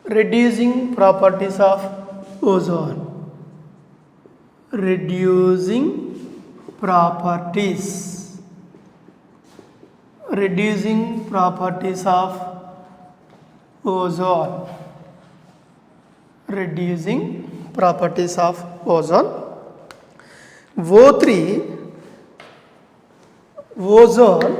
reducing properties of ozone. Reducing properties. Reducing properties of ozone. Reducing properties of ozone. O3, ozone,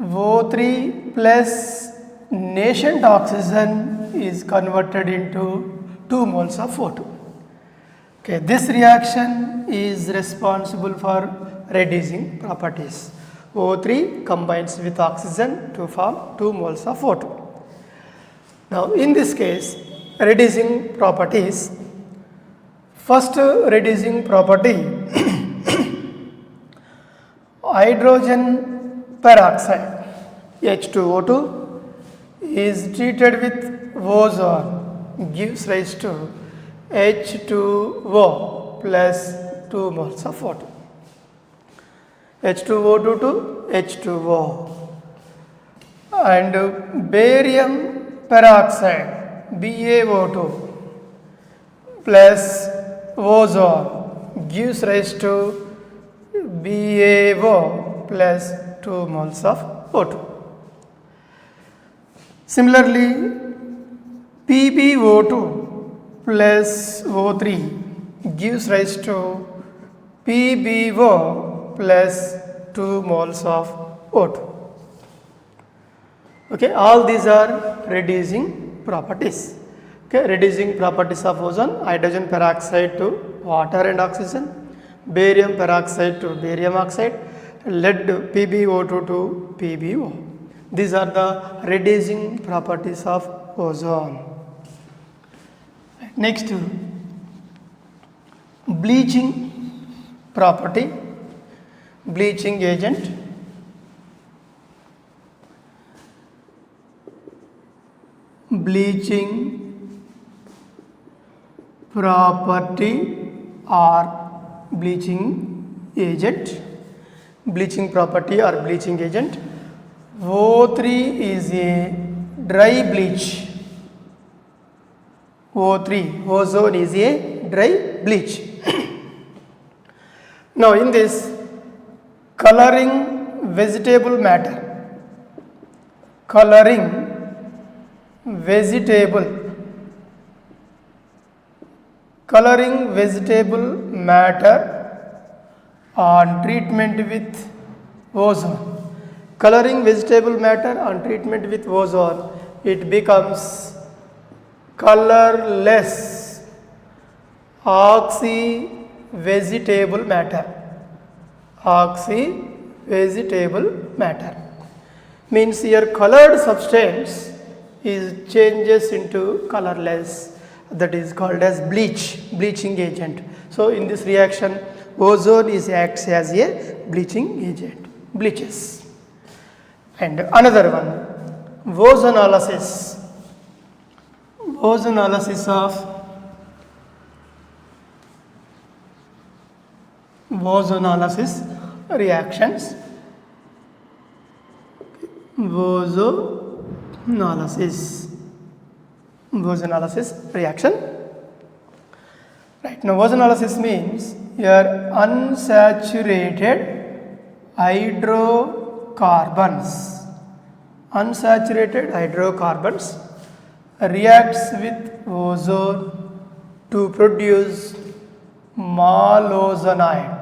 O3 plus nascent oxygen is converted into 2 moles of O2. Okay, this reaction is responsible for reducing properties. O3 combines with oxygen to form 2 moles of O2. Now, in this case, reducing properties, first reducing property, hydrogen peroxide H2O2 is treated with ozone, gives rise to H2O plus 2 moles of O2. H2O2 to H2O. And barium peroxide BaO2 plus ozone gives rise to BaO plus 2 moles of O2. Similarly, PbO2 plus O3 gives rise to PbO plus 2 moles of O2. Okay, all these are reducing properties. Okay, reducing properties of ozone, hydrogen peroxide to water and oxygen, barium peroxide to barium oxide, lead PbO2 to PbO. These are the reducing properties of ozone. Next, bleaching property, bleaching agent. Bleaching property or bleaching agent. Bleaching property or bleaching agent. O3 is a dry bleach. O3, ozone is a dry bleach. Now, in this, coloring vegetable matter. Coloring vegetable matter on treatment with ozone. Coloring vegetable matter on treatment with ozone, it becomes colorless oxy vegetable matter. Oxy vegetable matter means your colored substance is changes into colorless, that is called as bleaching agent. So, in this reaction, ozone acts as a bleaching agent, bleaches. And another one, ozonolysis. Ozonolysis of reactions. Ozonolysis reaction. Right, now ozonolysis means your unsaturated hydrocarbons reacts with ozone to produce malozonide.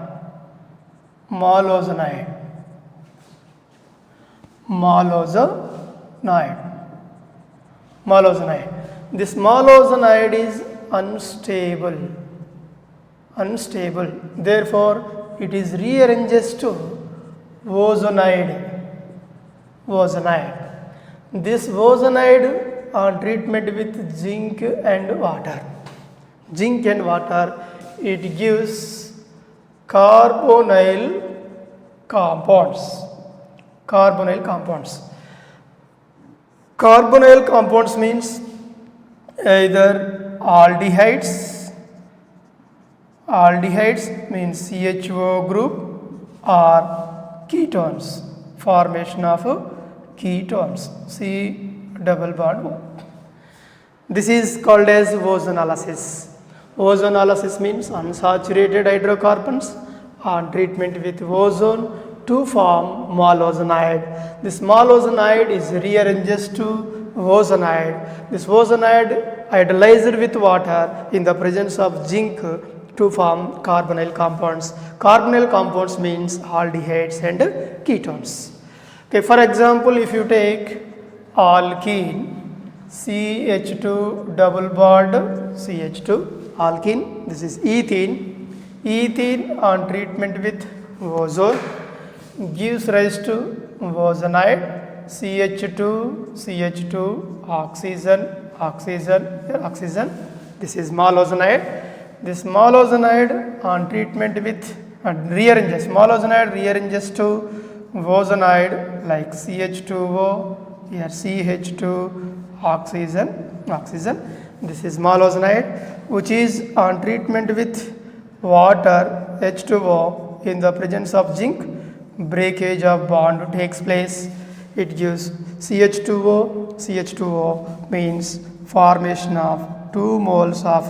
This malozonide is unstable. Therefore, it is rearranges to ozonide. This ozonide on treatment with zinc and water. It gives carbonyl compounds. Carbonyl compounds means either aldehydes means CHO group, or ketones, formation of ketones, C double bond O. This is called as ozonolysis. Ozonolysis means unsaturated hydrocarbons on treatment with ozone to form malozonide. This malozonide is rearranges to ozonide. This ozonide hydrolyzed with water in the presence of zinc to form carbonyl compounds. Carbonyl compounds means aldehydes and ketones. Okay, for example, if you take alkene, CH2 double bond CH2, alkene, this is ethene. Ethene on treatment with ozone gives rise to ozonide, CH2 oxygen, this is malozonide. This malozonide on treatment with malozonide rearranges to ozonide like CH2O, here CH2 oxygen, this is malozonide, which is on treatment with water H2O in the presence of zinc. Breakage of bond takes place. It gives CH2O means formation of 2 moles of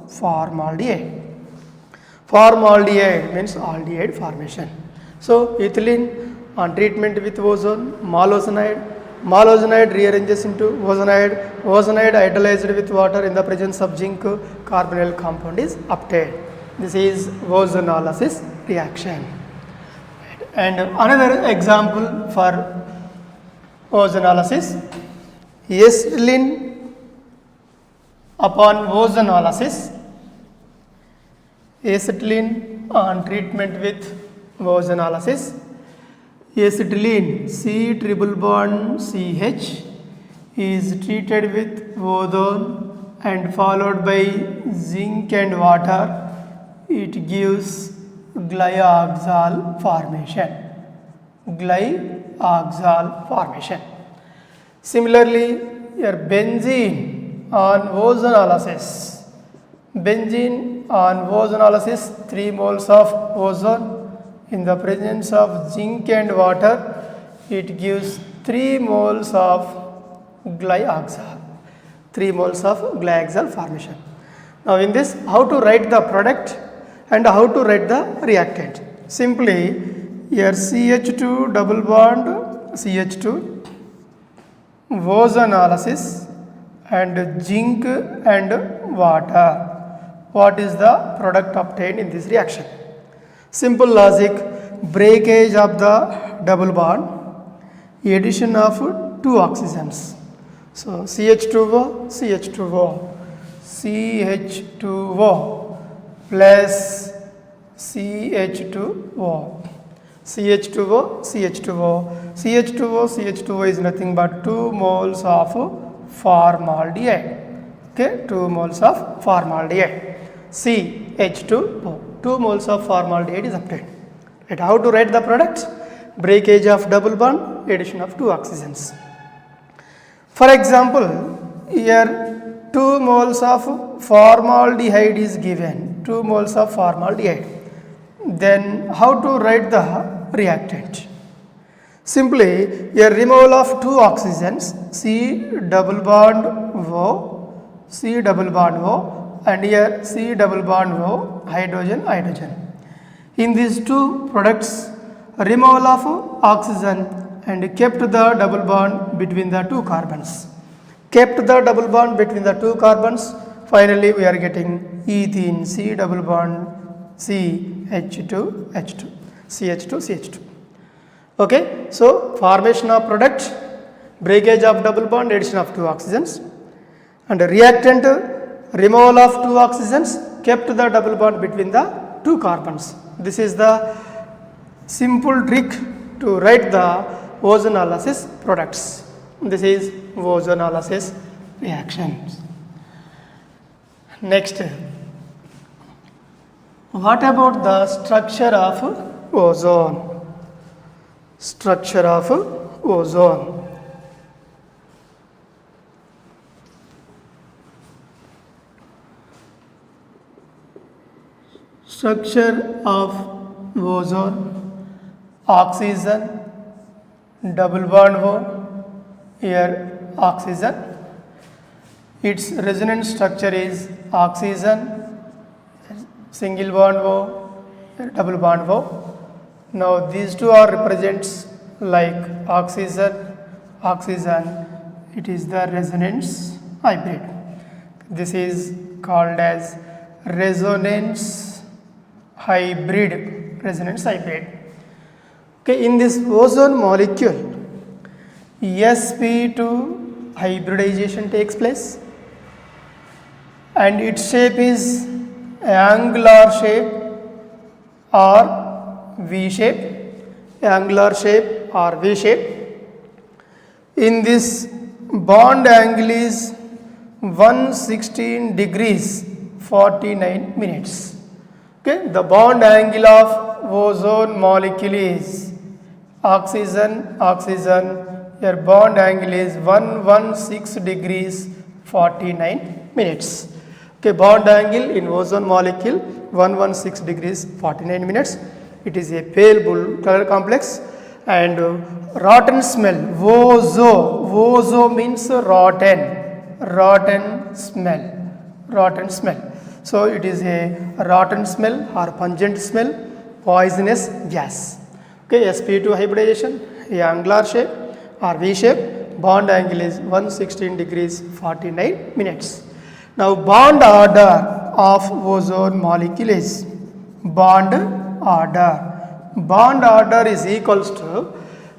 formaldehyde. Formaldehyde means aldehyde formation. So ethylene on treatment with ozone, malozonide rearranges into ozonide hydrolyzed with water in the presence of zinc, carbonyl compound is obtained. This is ozonolysis reaction. And another example for ozonolysis, acetylene upon ozonolysis, acetylene on treatment with ozonolysis, acetylene C triple bond CH is treated with ozone and followed by zinc and water. It gives glyoxal formation. Similarly, your benzene on ozonolysis. 3 moles of ozone in the presence of zinc and water, it gives 3 moles of glyoxal. 3 moles of glyoxal formation. Now in this, how to write the product and how to write the reactant? Simply, here CH2 double bond CH2, ozonolysis and zinc and water. What is the product obtained in this reaction? Simple logic, breakage of the double bond, addition of 2 oxygens. So CH2O plus CH2O is nothing but 2 moles of formaldehyde. Okay, 2 moles of formaldehyde. CH2O, 2 moles of formaldehyde is obtained. Right, how to write the product? Breakage of double bond, addition of 2 oxygens. For example, here 2 moles of formaldehyde is given, 2 moles of formaldehyde. Then how to write the reactant? Simply, a removal of 2 oxygens, C double bond O, and here C double bond O, hydrogen. In these 2 products, removal of oxygen and kept the double bond between the 2 carbons. Finally, we are getting ethene, C double bond CH2. Okay, so formation of product, breakage of double bond, addition of 2 oxygens, and reactant, removal of 2 oxygens, kept the double bond between the 2 carbons. This is the simple trick to write the ozonolysis products. This is ozonolysis reactions. Next, what about the structure of ozone? Structure of ozone. Structure of ozone: oxygen, double bond O, here oxygen. Its resonance structure is oxygen, single bond O, double bond O. Now these two are represents like oxygen, oxygen. It is the resonance hybrid. This is called as resonance hybrid. Resonance hybrid. Okay, in this ozone molecule, sp2 hybridization takes place, and its shape is angular shape or V shape, angular shape or V shape. In this, bond angle is 116 degrees 49 minutes. Okay, the bond angle of ozone molecule is oxygen, oxygen. Your bond angle is 116 degrees 49 minutes. Okay, bond angle in ozone molecule 116 degrees 49 minutes. It is a pale blue color complex, and rotten smell, ozo means rotten smell. So it is a rotten smell or pungent smell, poisonous gas. Okay, sp2 hybridization, a angular shape or V shape, bond angle is 116 degrees 49 minutes. Now bond order of ozone molecule is bond order is equals to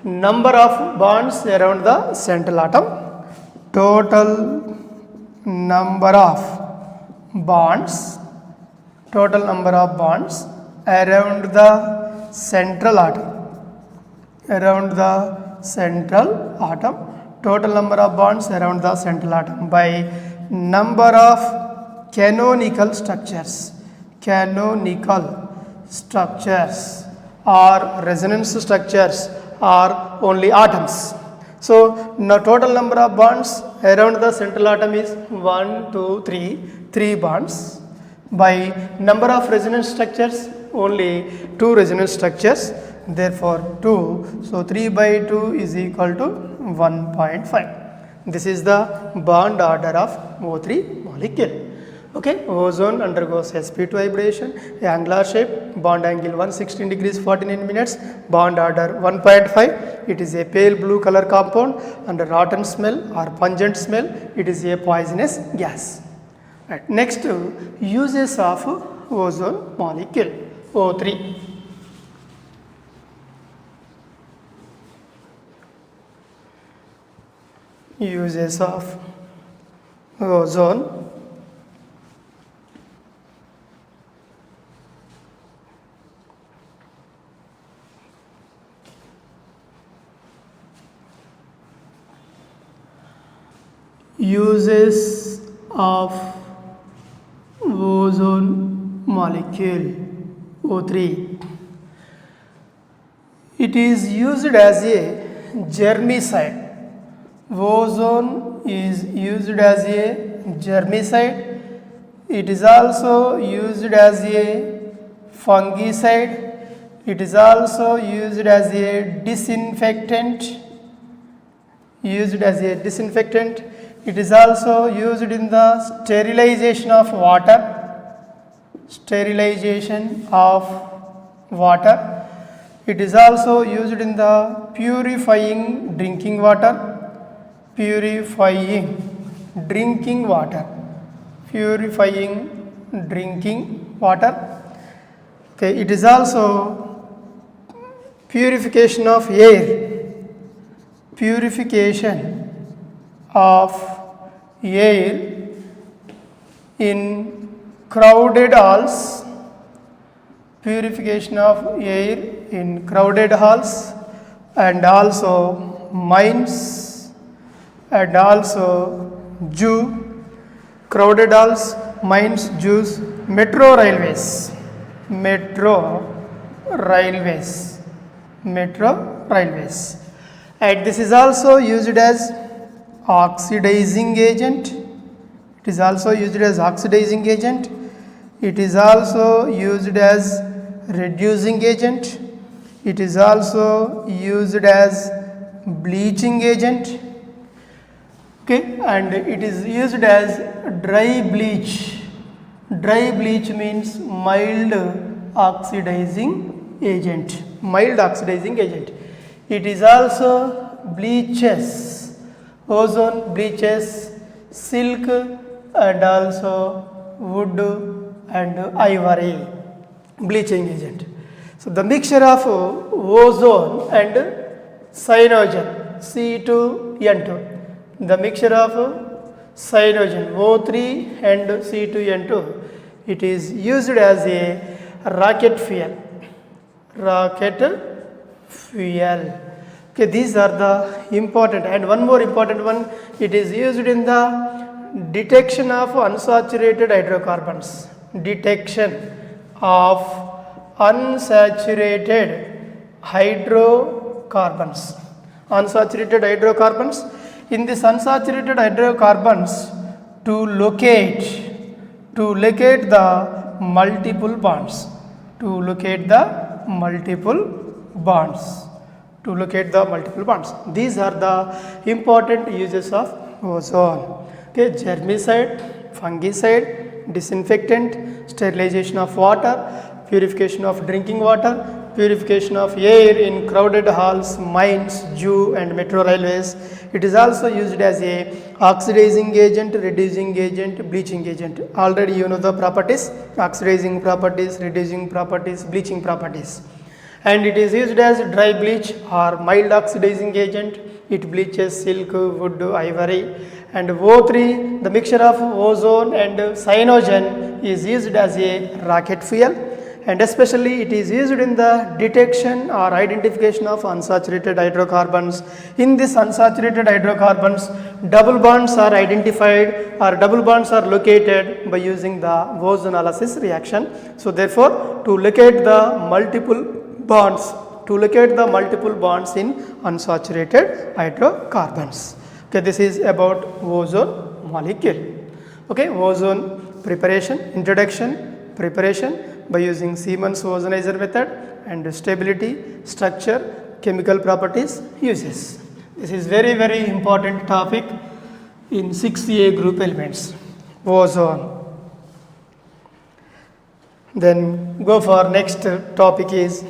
number of bonds around the central atom, total number of bonds around the central atom, total number of bonds around the central atom by number of canonical structures or resonance structures are only atoms. So now total number of bonds around the central atom is 1, 2, 3 bonds. By number of resonance structures, only 2 resonance structures, therefore 2. So 3 by 2 is equal to 1.5. This is the bond order of O3 molecule. Okay, ozone undergoes sp2 hybridization, angular shape, bond angle 116 degrees 49 minutes, bond order 1.5. It is a pale blue color compound, and a rotten smell or pungent smell. It is a poisonous gas. Right. Next, uses of ozone molecule O3. Uses of ozone. Uses of ozone molecule O3. It is used as a germicide. Ozone is used as a germicide. It is also used as a fungicide. It is also used as a disinfectant. It is also used in the sterilization of water. It is also used in the purifying drinking water. Purifying drinking water. Okay, it is also purification of air. In crowded halls. And also mines, and also crowded halls, mines, zoos, metro railways. And this is also used as oxidizing agent. It is also used as reducing agent. It is also used as bleaching agent. Okay, and it is used as dry bleach. Dry bleach means mild oxidizing agent. Mild oxidizing agent. It is also bleaches, ozone bleaches, silk and also wood and ivory bleaching agent. So the mixture of ozone and cyanogen C2N2, the mixture of cyanogen O3 and C2N2, it is used as a rocket fuel. Rocket fuel. Okay, these are the important, and one more important one, it is used in the detection of unsaturated hydrocarbons. Detection of unsaturated hydrocarbons. Unsaturated hydrocarbons. In this unsaturated hydrocarbons, to locate the multiple bonds. To locate the multiple bonds. To locate the multiple bonds. These are the important uses of ozone. Okay, germicide, fungicide, disinfectant, sterilization of water, purification of drinking water, purification of air in crowded halls, mines, zoo and metro railways. It is also used as a oxidizing agent, reducing agent, bleaching agent. Already you know the properties: oxidizing properties, reducing properties, bleaching properties. And it is used as dry bleach or mild oxidizing agent. It bleaches silk, wood, ivory. And O3, the mixture of ozone and cyanogen, is used as a rocket fuel, and especially it is used in the detection or identification of unsaturated hydrocarbons. In this unsaturated hydrocarbons, double bonds are identified or double bonds are located by using the ozonolysis reaction. So therefore, to locate the multiple bonds, in unsaturated hydrocarbons. Okay, this is about ozone molecule. Okay, ozone preparation, introduction, preparation by using Siemens ozonizer method, and stability, structure, chemical properties, uses. This is very, very important topic in 6A group elements, ozone. Then go for next topic is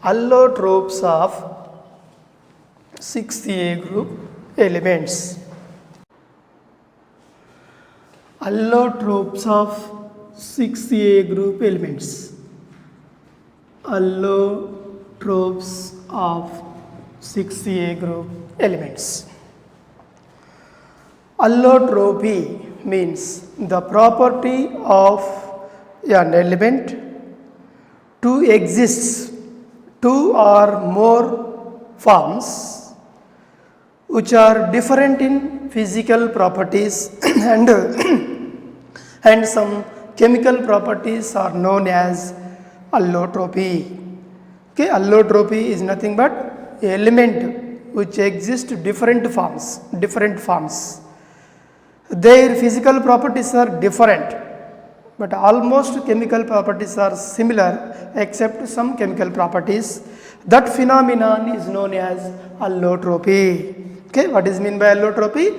allotropes of 6A group elements. Allotropes of 6A group elements. Allotropes of 6A group elements. Allotropy means the property of an element to exist two or more forms which are different in physical properties and some chemical properties are known as allotropy. Okay, allotropy is nothing but element which exists different forms. Their physical properties are different, but almost chemical properties are similar except some chemical properties. That phenomenon is known as allotropy. Okay, what is meant by allotropy?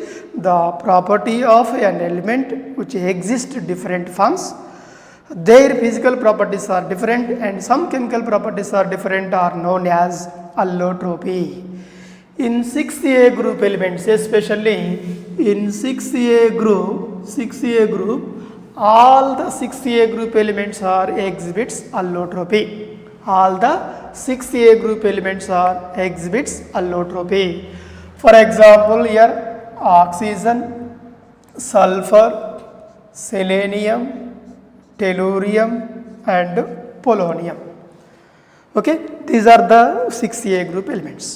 The property of an element which exists different forms. Their physical properties are different and some chemical properties are different are known as allotropy. In 6A group elements, especially in 6A group, all the 6A group elements are exhibits allotropy. All the 6A group elements are exhibits allotropy. For example, here oxygen, sulfur, selenium, tellurium and polonium. Okay, these are the 6A group elements.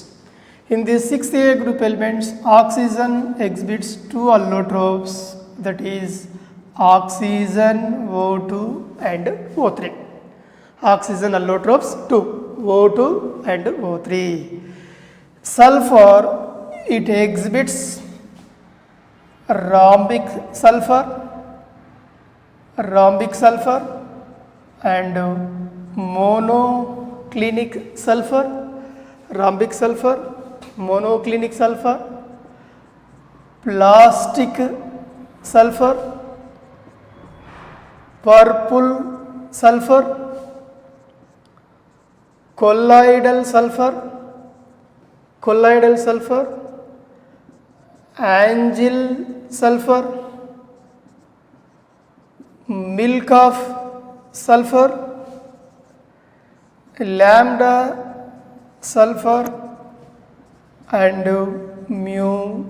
In these 6A group elements, oxygen exhibits two allotropes, that is oxygen O2 and O3. Oxygen allotropes 2, O2 and O3. Sulfur, it exhibits rhombic sulfur and monoclinic sulfur, rhombic sulfur, monoclinic sulfur, plastic sulfur, purple sulfur, colloidal sulfur, angel sulfur, milk of sulfur, lambda sulfur and mu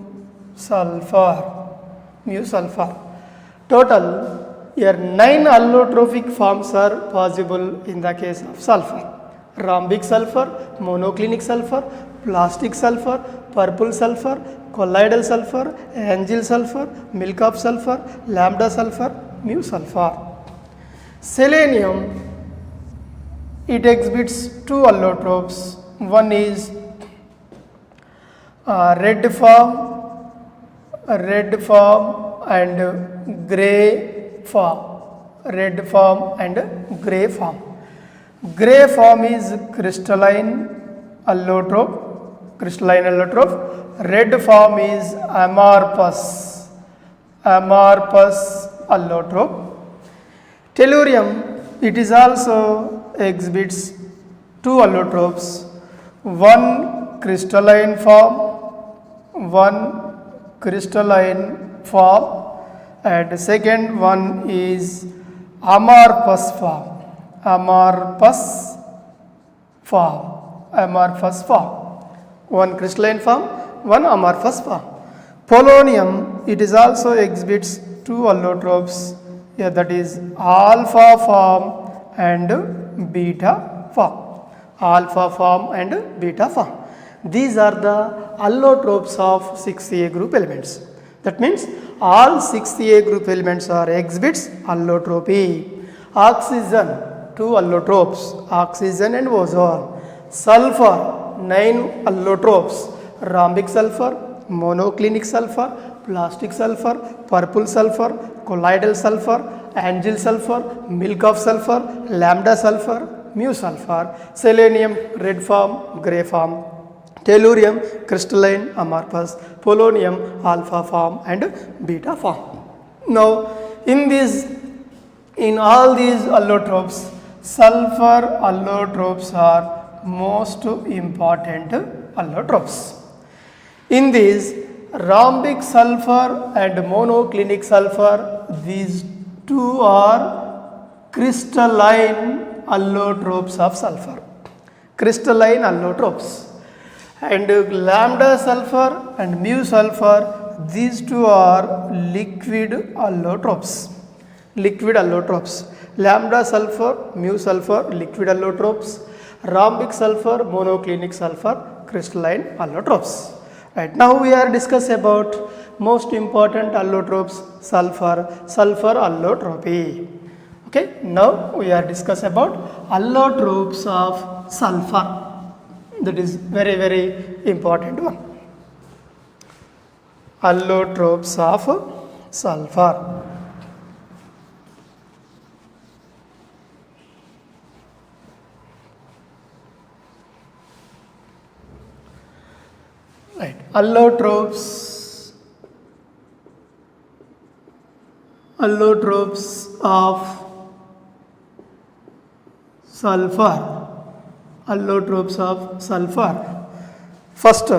sulfur. Total, here 9 allotropic forms are possible in the case of sulfur. Rhombic sulfur, monoclinic sulfur, plastic sulfur, purple sulfur, colloidal sulfur, angel sulfur, milk of sulfur, lambda sulfur, mu sulfur. Selenium, it exhibits 2 allotropes. One is red form and grey form. Red form and grey form. Grey form is crystalline allotrope. Red form is amorphous allotrope. Tellurium, it is also exhibits 2 allotropes. One crystalline form and second one is amorphous form. One crystalline form, one amorphous form. Polonium, it is also exhibits 2 allotropes, that is alpha form and beta form. These are the allotropes of 6A group elements. That means all 6A group elements are exhibits allotropy. Oxygen, 2 allotropes, oxygen and ozone. Sulfur, 9 allotropes, rhombic sulfur, monoclinic sulfur, plastic sulfur, purple sulfur, colloidal sulfur, angel sulfur, milk of sulfur, lambda sulfur, mu sulfur. Selenium, red form, grey form. Tellurium, crystalline, amorphous. Polonium, alpha form and beta form. Now, in all these allotropes, sulfur allotropes are most important allotropes. In these, rhombic sulfur and monoclinic sulfur, these 2 are crystalline allotropes of sulfur. And lambda sulfur and mu sulfur, these 2 are liquid allotropes. Lambda sulfur, mu sulfur, liquid allotropes. Rhombic sulfur, monoclinic sulfur, crystalline allotropes. Right, now we are discussing about most important allotropes, sulfur allotropy. Okay, now we are discussing about allotropes of sulfur. That is very, very important one. Allotropes of sulfur. Right, allotropes of sulfur. First,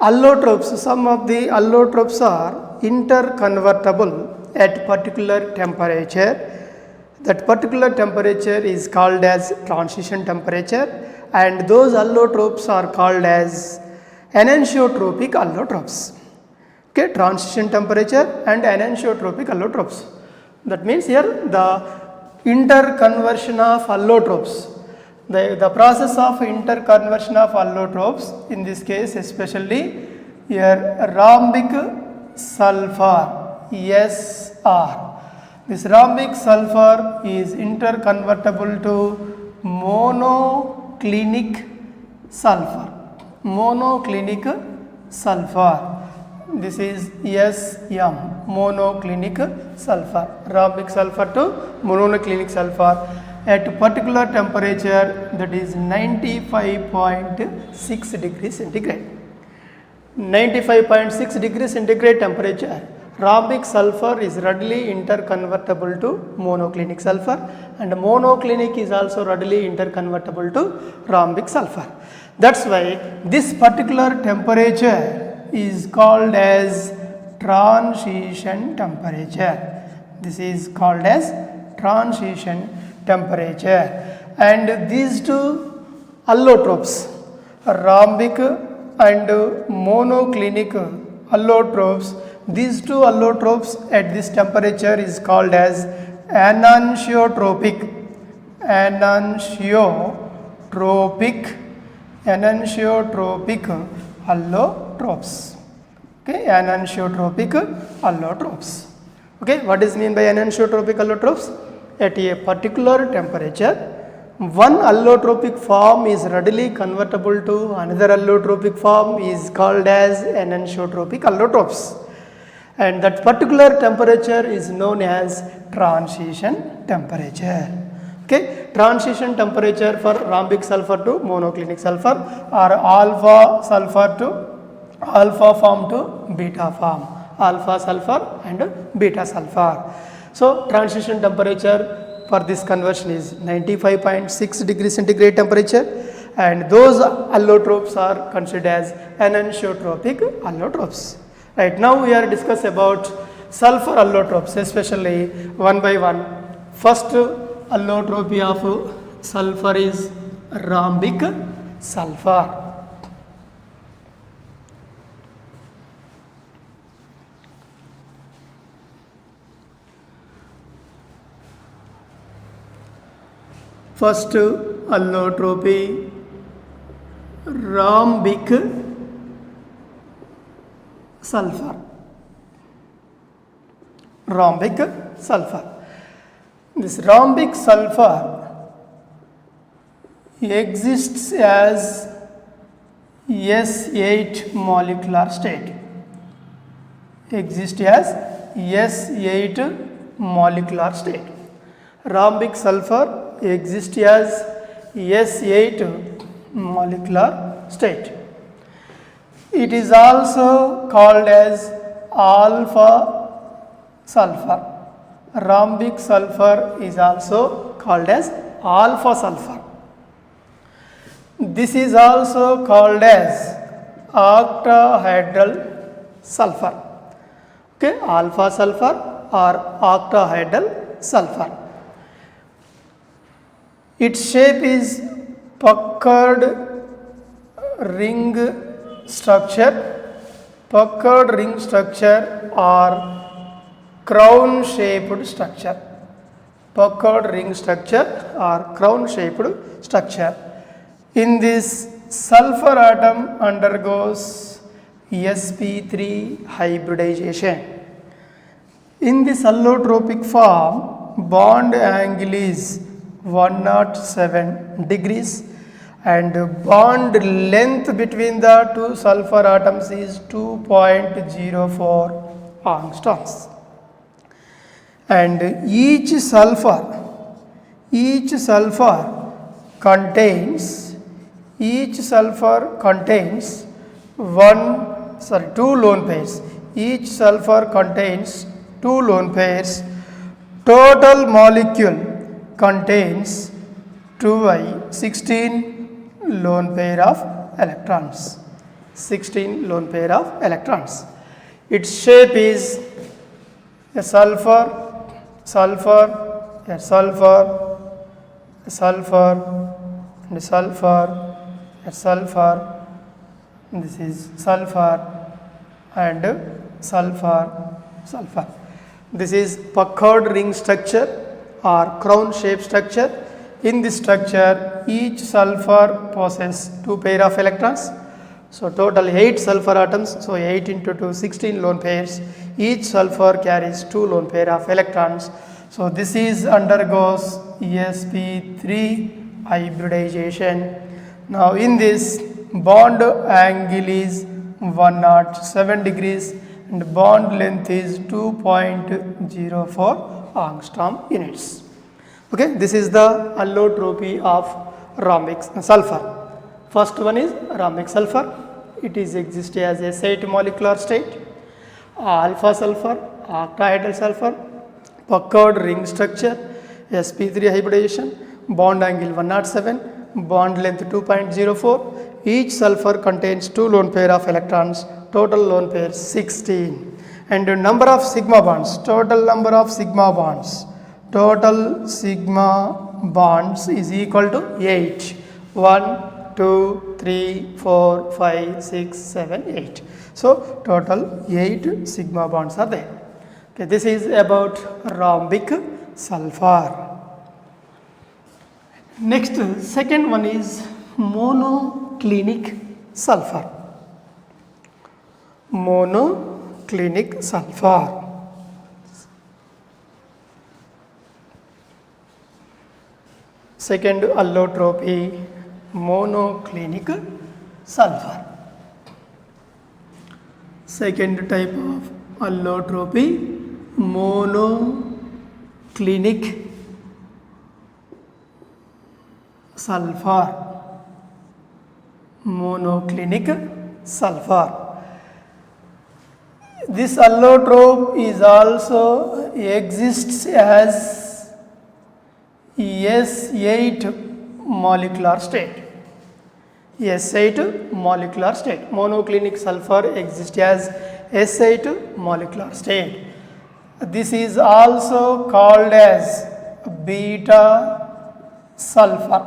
allotropes, some of the allotropes are interconvertible at particular temperature. That particular temperature is called as transition temperature, and those allotropes are called as enantiotropic allotropes. Okay, transition temperature and enantiotropic allotropes. That means here the interconversion of allotropes. The process of interconversion of allotropes, in this case especially here rhombic sulfur, SR. This rhombic sulfur is interconvertible to monoclinic sulfur. This is SM, monoclinic sulfur. Rhombic sulfur to monoclinic sulfur at particular temperature, that is 95.6 degrees centigrade. 95.6 degrees centigrade temperature, rhombic sulfur is readily interconvertible to monoclinic sulfur, and monoclinic is also readily interconvertible to rhombic sulfur. That's why this particular temperature is called as transition temperature. This is called as transition temperature. And these two allotropes, rhombic and monoclinic allotropes, these two allotropes at this temperature is called as enantiotropic allotropes. Okay, enantiotropic allotropes. Okay, what is mean by enantiotropic allotropes? At a particular temperature, one allotropic form is readily convertible to another allotropic form is called as enantiotropic allotropes, and that particular temperature is known as transition temperature. Okay, transition temperature for rhombic sulfur to monoclinic sulfur, or alpha sulfur to alpha form to beta form, alpha sulfur and beta sulfur. So transition temperature for this conversion is 95.6 degrees centigrade temperature, and those allotropes are considered as enantiotropic allotropes. Right, now we are discussing about sulfur allotropes, especially one by one. First allotropy of sulfur is rhombic sulfur. First allotropy, rhombic sulfur. Rhombic sulfur. This rhombic sulfur exists as S8 molecular state. Exists as S8 molecular state. Rhombic sulfur exists as S8 molecular state. It is also called as alpha sulfur. Rhombic sulfur is also called as alpha sulfur. This is also called as octahedral sulfur. Okay, alpha sulfur or octahedral sulfur. Its shape is puckered ring structure or crown shaped structure. Puckered ring structure or crown shaped structure. In this, sulfur atom undergoes sp3 hybridization. In this allotropic form, bond angle is 107 degrees and bond length between the two sulfur atoms is 2.04 angstroms. And each sulfur contains two lone pairs. Each sulfur contains two lone pairs. Total molecule contains 16 lone pair of electrons. 16 lone pair of electrons. Its shape is a sulfur, a sulfur, a sulfur, and a sulfur, a sulfur. And this is sulfur and sulfur, sulfur. This is puckered ring structure or crown shaped structure. In this structure, each sulfur possesses two pair of electrons. So total 8 sulfur atoms. So 8 into 2, 16 lone pairs. Each sulfur carries 2 lone pair of electrons. So this is undergoes sp3 hybridization. Now in this, bond angle is 107 degrees and bond length is 2.04 angstrom units. Okay, this is the allotropy of rhombic sulfur. First one is rhombic sulfur. it is exist as S8 molecular state, alpha sulfur, octahedral sulfur, puckered ring structure, sp3 hybridization, bond angle 107, bond length 2.04. Each sulfur contains 2 lone pair of electrons, total lone pair 16. And the number of sigma bonds, total number of sigma bonds is equal to 8. 1, 2, 3, 4, 5, 6, 7, 8. So total 8 sigma bonds are there. Okay, this is about rhombic sulfur. Next, second one is monoclinic sulfur. Monoclinic sulfur. Second allotropy, monoclinic sulfur. Second type of allotropy, monoclinic sulfur. Monoclinic sulfur. This allotrope is also exists as S8 molecular state. S8 molecular state. Monoclinic sulfur exists as S8 molecular state. This is also called as beta sulfur.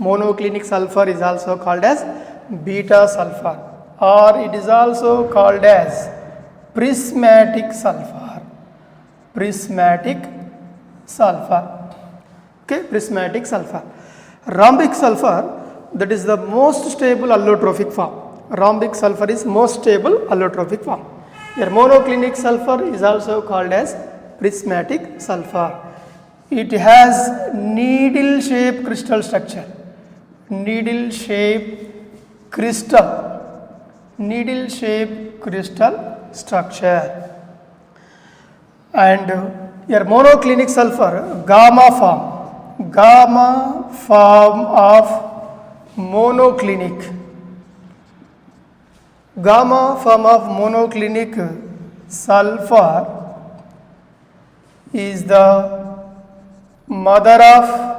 Monoclinic sulfur is also called as beta sulfur, or it is also called as prismatic sulfur. Prismatic sulfur. Okay, prismatic sulfur. Rhombic sulfur, that is the most stable allotrophic form. Rhombic sulfur is most stable allotrophic form. Here monoclinic sulfur is also called as prismatic sulfur. It has needle shaped crystal structure. Needle shaped crystal structure. And here monoclinic sulfur, gamma form of monoclinic. Gamma form of monoclinic sulfur is the mother of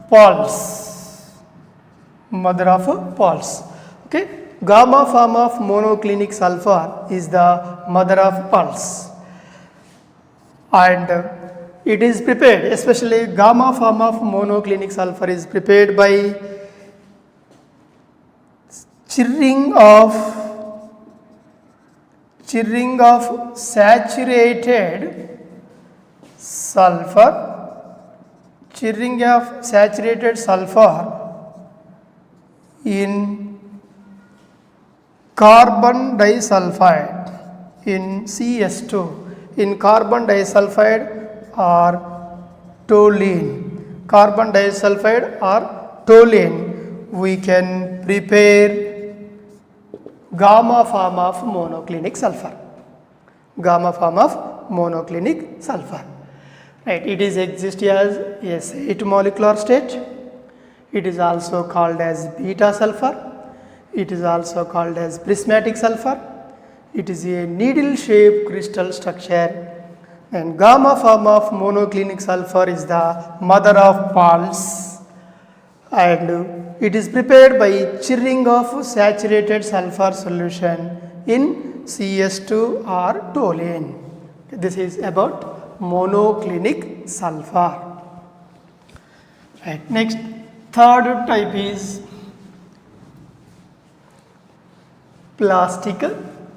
pulse. Okay, gamma form of monoclinic sulfur is the mother of pulse, and it is prepared, especially gamma form of monoclinic sulfur is prepared by chirring of saturated sulfur in carbon disulfide, in CS2, in carbon disulfide or toluene. Carbon disulfide or toluene, we can prepare gamma form of monoclinic sulfur. Gamma form of monoclinic sulfur. Right, it is exist as S8 molecular state. It is also called as beta sulfur. It is also called as prismatic sulfur. It is a needle shaped crystal structure, and gamma form of monoclinic sulfur is the mother of pulse, and it is prepared by chirring of saturated sulfur solution in CS2 or toluene. This is about monoclinic sulfur. Right. Next, third type is plastic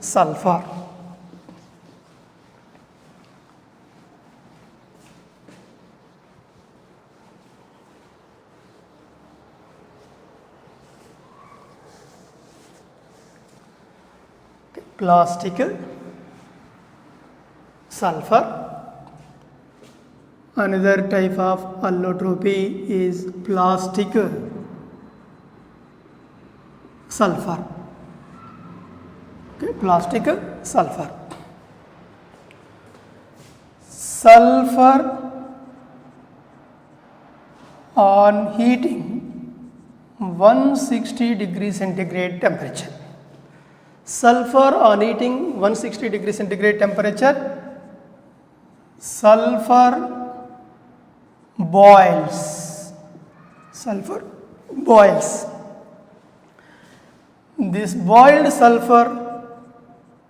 sulfur. Plastic sulfur. Another type of allotropy is plastic sulfur. Okay, plastic sulfur. Sulfur on heating 160 degree centigrade temperature. Sulfur on heating 160 degree centigrade temperature, sulfur boils. Sulfur boils. This boiled sulfur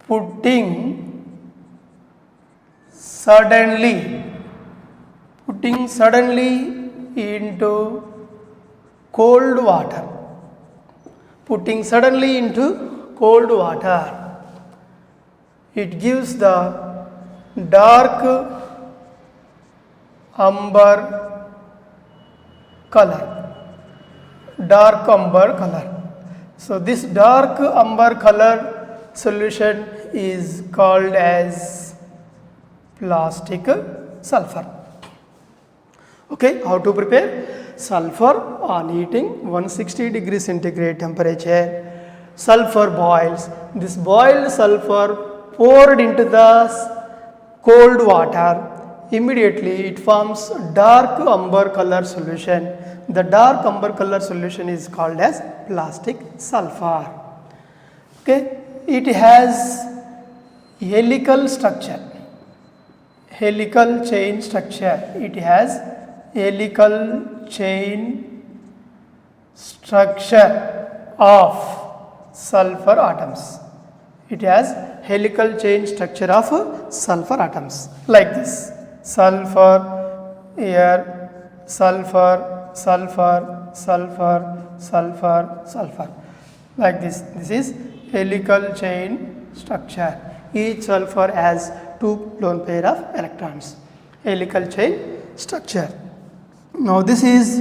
putting suddenly into cold water. Putting suddenly into cold water. It gives the dark umber color. Dark umber color. So this dark umber color solution is called as plastic sulfur. Okay, how to prepare? Sulfur on heating 160 degree centigrade temperature. Sulfur boils. This boiled sulfur poured into the cold water. Immediately it forms dark umber color solution. The dark umber color solution is called as plastic sulfur. Okay, it has helical structure. Helical chain structure. It has helical chain structure of sulfur atoms. It has helical chain structure of sulfur atoms like this. Sulfur, here, sulfur, sulfur, sulfur, sulfur, sulfur. Like this. This is helical chain structure. Each sulfur has 2 lone pair of electrons. Helical chain structure. Now this is